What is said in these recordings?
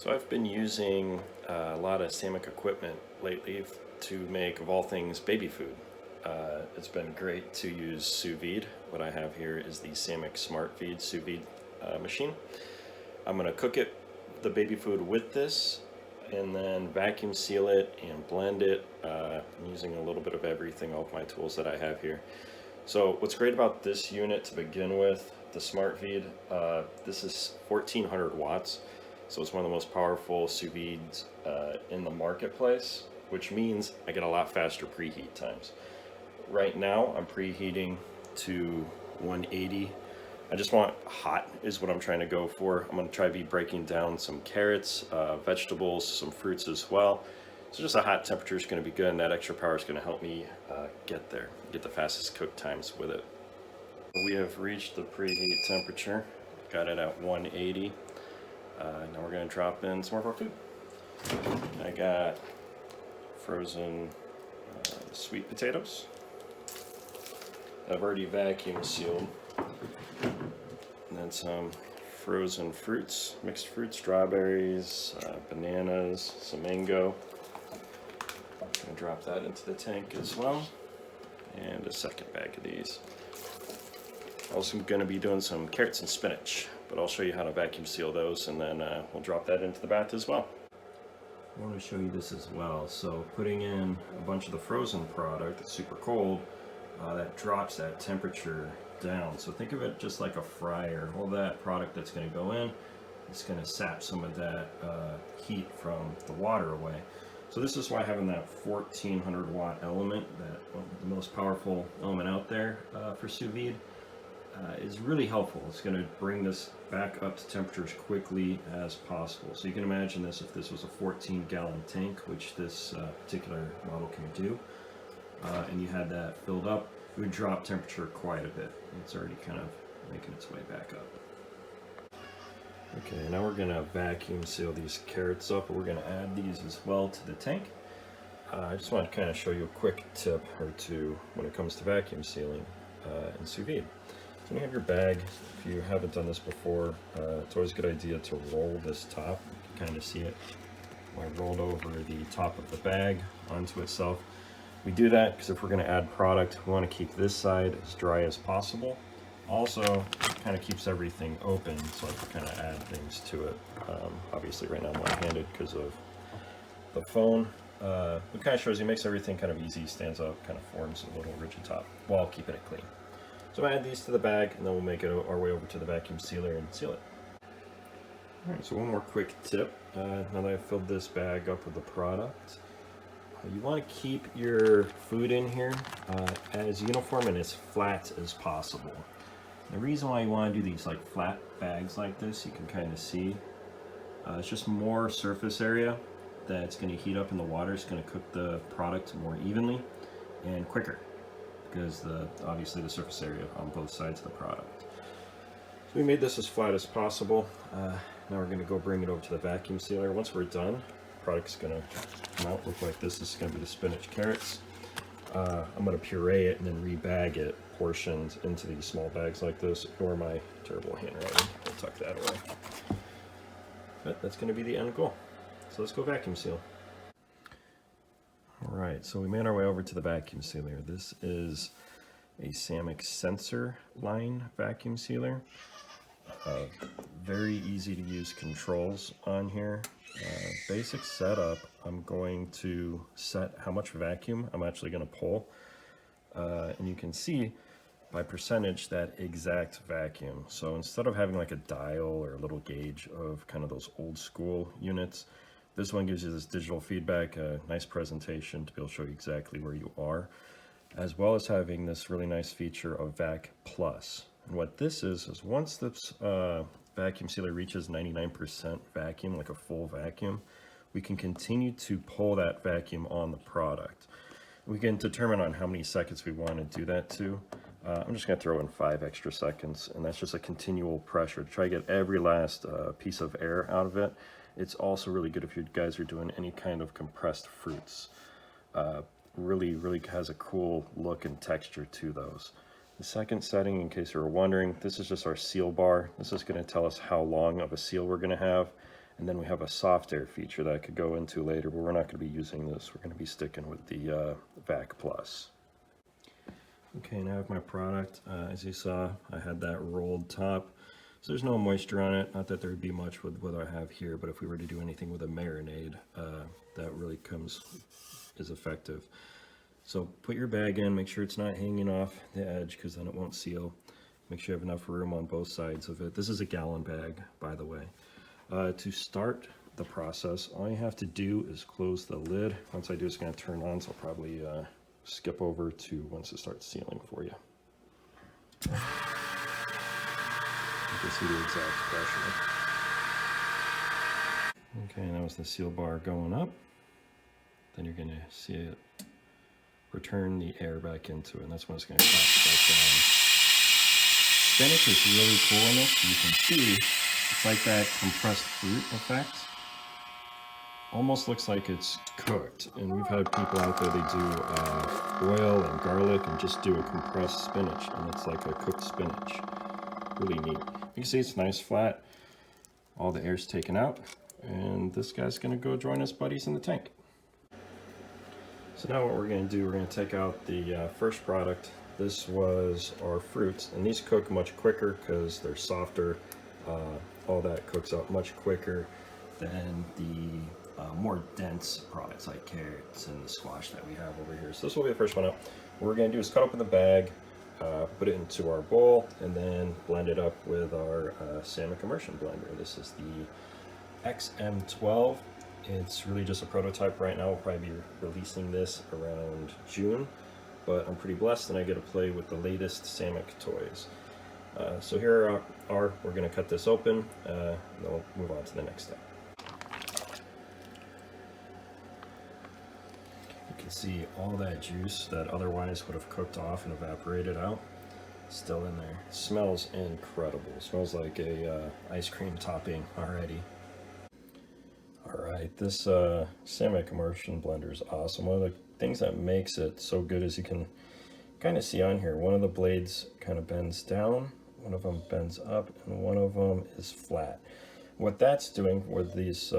So I've been using a lot of Sammic equipment lately to make, of all things, baby food. It's been great to use Sous vide. What I have here is the Sammic Smart Feed Sous vide machine. I'm going to cook it, the baby food, with this, and then vacuum seal it and blend it. I'm using a little bit of everything, all of my tools that I have here. So what's great about this unit to begin with, the Smart Feed, this is 1400 watts. So it's one of the most powerful sous vides in the marketplace, which means I get a lot faster preheat times. Right now I'm preheating to 180. I just want hot is what I'm trying to go for. I'm going to try to be breaking down some carrots, vegetables, some fruits as well. So just a hot temperature is going to be good, and that extra power is going to help me get there, get the fastest cook times with it. We have reached the preheat temperature. Got it at 180. Now we're going to drop in some more of our food. I got frozen sweet potatoes. I've already vacuum sealed. And then some frozen fruits, mixed fruits, strawberries, bananas, some mango. I'm going to drop that into the tank as well. And a second bag of these. Also going to be doing some carrots and spinach, but I'll show you how to vacuum seal those, and then we'll drop that into the bath as well. I want to show you this as well. So putting in a bunch of the frozen product that's super cold, that drops that temperature down. So think of it just like a fryer. All that product that's going to go in, it's going to sap some of that heat from the water away. So this is why having that 1400 watt element, the most powerful element out there for sous vide, is really helpful. It's going to bring this back up to temperatures quickly as possible. So you can imagine this if this was a 14-gallon tank, which this particular model can do, and you had that filled up, it would drop temperature quite a bit. It's already kind of making its way back up. Okay, now we're going to vacuum seal these carrots up. We're going to add these as well to the tank. I just want to kind of show you a quick tip or two when it comes to vacuum sealing in sous vide. So when you have your bag, if you haven't done this before, it's always a good idea to roll this top. You can kind of see it. I rolled over the top of the bag onto itself. We do that because if we're going to add product, we want to keep this side as dry as possible. Also, it kind of keeps everything open so I can kind of add things to it. Obviously right now I'm one-handed because of the phone. It kind of shows you, makes everything kind of easy, stands up, kind of forms a little rigid top while keeping it clean. So I add these to the bag, and then we'll make it our way over to the vacuum sealer and seal it. Alright, so one more quick tip. Now that I've filled this bag up with the product, you want to keep your food in here as uniform and as flat as possible. The reason why you want to do these like flat bags like this, you can kind of see, it's just more surface area that's going to heat up in the water. It's going to cook the product more evenly and quicker, because obviously the surface area on both sides of the product. So we made this as flat as possible. Now we're going to go bring it over to the vacuum sealer. Once we're done, the product's going to come out, look like this. This is going to be the spinach carrots. I'm going to puree it and then rebag it, portioned into these small bags like this. Ignore my terrible handwriting. I'll tuck that away. But that's going to be the end goal. So let's go vacuum seal. Alright, so we made our way over to the vacuum sealer. This is a Sammic sensor line vacuum sealer. Very easy to use controls on here. Basic setup, I'm going to set how much vacuum I'm actually going to pull. And you can see by percentage that exact vacuum. So instead of having like a dial or a little gauge of kind of those old school units, this one gives you this digital feedback, a nice presentation to be able to show you exactly where you are, as well as having this really nice feature of Vac Plus. And what this is once this vacuum sealer reaches 99% vacuum, like a full vacuum, we can continue to pull that vacuum on the product. We can determine on how many seconds we want to do that to. I'm just going to throw in 5 extra seconds, and that's just a continual pressure to try to get every last piece of air out of it. It's also really good if you guys are doing any kind of compressed fruits. Really has a cool look and texture to those. The second setting, in case you were wondering, this is just our seal bar. This is going to tell us how long of a seal we're going to have. And then we have a soft air feature that I could go into later, but we're not going to be using this. We're going to be sticking with the Vac Plus. Okay, now I have my product. As you saw, I had that rolled top. So there's no moisture on it. Not that there would be much with what I have here, but if we were to do anything with a marinade, that really is effective. So put your bag in, make sure it's not hanging off the edge because then it won't seal. Make sure you have enough room on both sides of it. This is a gallon bag, by the way. To start the process, all you have to do is close the lid. Once I do, it's going to turn on, so I'll probably skip over to once it starts sealing for you. You can see the exact pressure. Okay, that was the seal bar going up. Then you're going to see it return the air back into it, and that's when it's going to collapse back down. Spinach is really cool in this. You can see it's like that compressed fruit effect. Almost looks like it's cooked, and we've had people out there, they do oil and garlic and just do a compressed spinach, and it's like a cooked spinach. Really neat. You can see it's nice flat. All the air's taken out, and this guy's going to go join his buddies in the tank. So now what we're going to do, we're going to take out the first product. This was our fruits, and these cook much quicker because they're softer. All that cooks up much quicker than the more dense products like carrots and the squash that we have over here. So this will be the first one up. What we're going to do is cut open the bag, put it into our bowl, and then blend it up with our Sammic Immersion Blender. This is the XM12. It's really just a prototype right now. We'll probably be releasing this around June, but I'm pretty blessed and I get to play with the latest Sammic toys. So here we're going to cut this open, and then we'll move on to the next step. You can see all that juice that otherwise would have cooked off and evaporated out, still in there. It smells incredible. It smells like a ice cream topping already. Alright, this Sammic Immersion Blender is awesome. One of the things that makes it so good is you can kind of see on here, one of the blades kind of bends down, one of them bends up, and one of them is flat. What that's doing with these,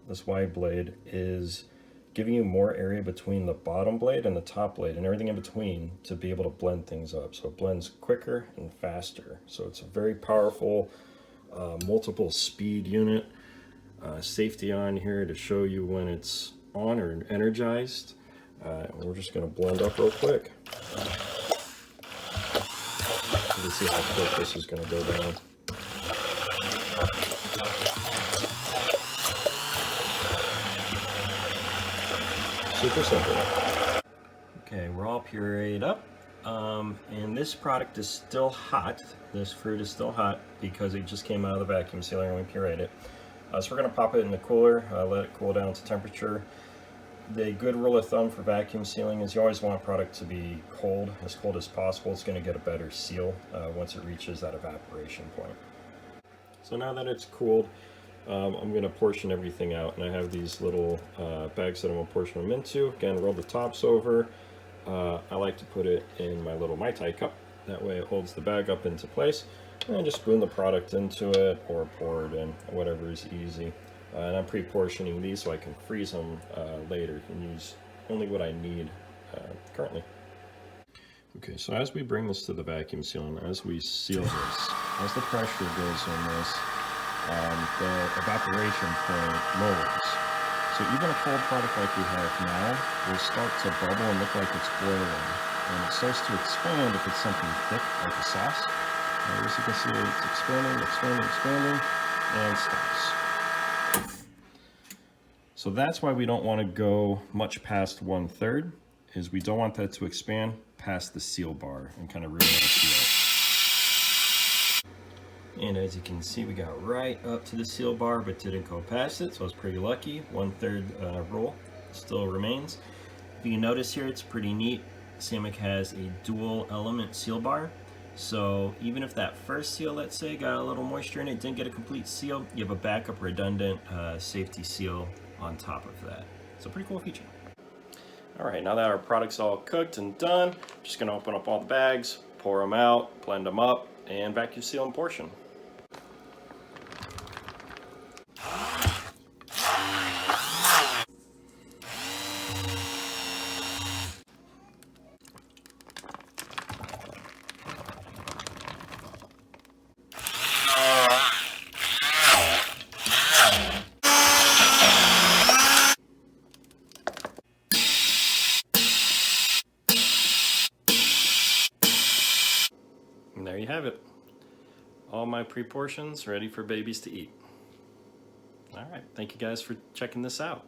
this wide blade is giving you more area between the bottom blade and the top blade and everything in between to be able to blend things up. So it blends quicker and faster. So it's a very powerful multiple speed unit. Safety on here to show you when it's on or energized. We're just going to blend up real quick. You can see how quick this is going to go down. Super simple. Okay, we're all pureed up. And this product is still hot. This fruit is still hot because it just came out of the vacuum sealer and we pureed it. So we're going to pop it in the cooler, let it cool down to temperature. The good rule of thumb for vacuum sealing is you always want product to be cold as possible. It's going to get a better seal once it reaches that evaporation point. So now that it's cooled, I'm going to portion everything out, and I have these little bags that I'm going to portion them into. Again, roll the tops over. I like to put it in my little Mai Tai cup. That way it holds the bag up into place. And just spoon the product into it or pour it in, whatever is easy. And I'm pre-portioning these so I can freeze them later and use only what I need currently. Okay, so as we bring this to the vacuum sealing, as we seal this, as the pressure goes on this, the evaporation point lowers. So even a cold product like we have now will start to bubble and look like it's boiling. And it starts to expand if it's something thick like a sauce. As you can see, it's expanding, and stops. So that's why we don't want to go much past 1/3, is we don't want that to expand past the seal bar and kind of ruin our seal. And as you can see, we got right up to the seal bar, but didn't go past it, so I was pretty lucky. 1/3 rule still remains. If you notice here, it's pretty neat. Sammic has a dual element seal bar. So even if that first seal, let's say, got a little moisture in it, didn't get a complete seal, you have a backup redundant safety seal on top of that. So pretty cool feature. All right, now that our product's all cooked and done, I'm just gonna open up all the bags, pour them out, blend them up, and vacuum seal and portion. you have it. All my pre-portions ready for babies to eat. All right, thank you guys for checking this out.